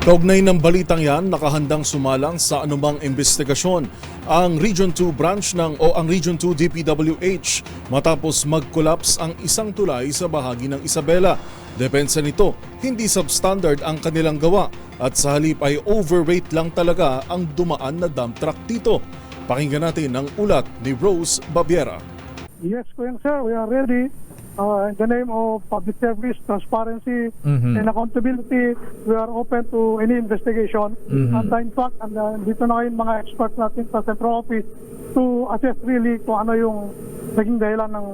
Kaugnay ng balitang yan, nakahandang sumalang sa anumang investigasyon ang Region 2 branch ang Region 2 DPWH matapos mag-collapse ang isang tulay sa bahagi ng Isabela. Depensa nito, hindi substandard ang kanilang gawa at sa halip ay overweight lang talaga ang dumaan na dump truck dito. Pakinggan natin ang ulat ni Rose Babiera. Yes, Kuya Sir, we are ready. In the name of public service, transparency, and accountability, we are open to any investigation. And in fact, dito na ngayon mga experts natin sa Central Office to assess really kung ano yung naging dahilan ng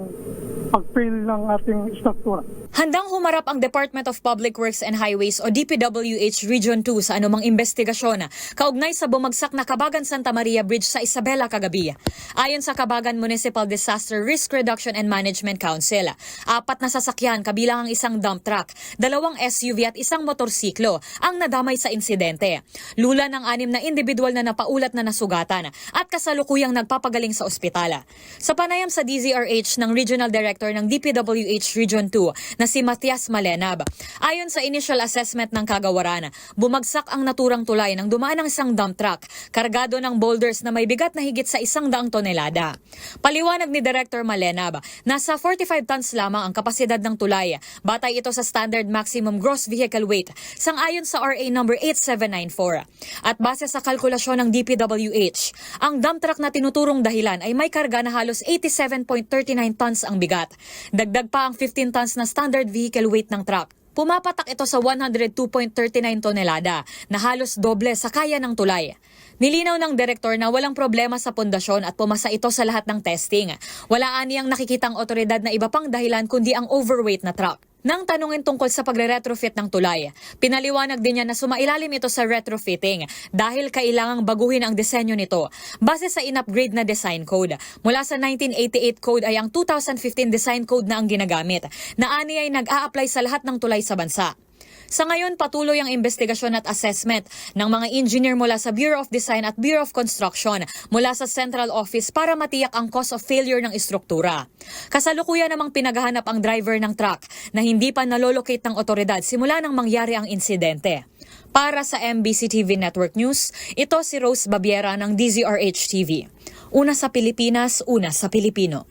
pag-fail ng ating struktura. Handang humarap ang Department of Public Works and Highways o DPWH Region 2 sa anumang investigasyon kaugnay sa bumagsak na Kabagan Santa Maria Bridge sa Isabela kagabi. Ayon sa Kabagan Municipal Disaster Risk Reduction and Management Council, 4 na sasakyan kabilang ang isang dump truck, 2 SUV at isang motorsiklo ang nadamay sa insidente. Lula ng 6 na individual na napaulat na nasugatan at kasalukuyang nagpapagaling sa ospital. Sa panayam sa DZRH ng Regional Director ng DPWH Region 2 na si Matias Malenab. Ayon sa initial assessment ng kagawaran, bumagsak ang naturang tulay nang dumaan ang isang dump truck, kargado ng boulders na may bigat na higit sa 100 tonelada. Paliwanag ni Director Malenab, nasa 45 tons lamang ang kapasidad ng tulay. Batay ito sa Standard Maximum Gross Vehicle Weight, sang-ayon sa RA number 8794. At base sa kalkulasyon ng DPWH, ang dump truck na tinuturong dahilan ay may karga na halos 87.39 tons ang bigat. Dagdag pa ang 15 tons na standard vehicle weight ng truck. Pumapatak ito sa 102.39 tonelada na halos doble sa kaya ng tulay. Nilinaw ng direktor na walang problema sa pundasyon at pumasa ito sa lahat ng testing. Wala aniyang nakikitang otoridad na iba pang dahilan kundi ang overweight na truck. Nang tanungin tungkol sa pagre-retrofit ng tulay, pinaliwanag din niya na sumailalim ito sa retrofitting dahil kailangang baguhin ang disenyo nito base sa in-upgrade na design code. Mula sa 1988 code ay ang 2015 design code na ang ginagamit, na ani ay nag-a-apply sa lahat ng tulay sa bansa. Sa ngayon, patuloy ang investigasyon at assessment ng mga engineer mula sa Bureau of Design at Bureau of Construction mula sa Central Office para matiyak ang cause of failure ng istruktura. Kasalukuyan namang pinaghahanap ang driver ng truck na hindi pa nalolocate ng otoridad simula nang mangyari ang insidente. Para sa MBC TV Network News, ito si Rose Babiera ng DZRH TV. Una sa Pilipinas, una sa Pilipino.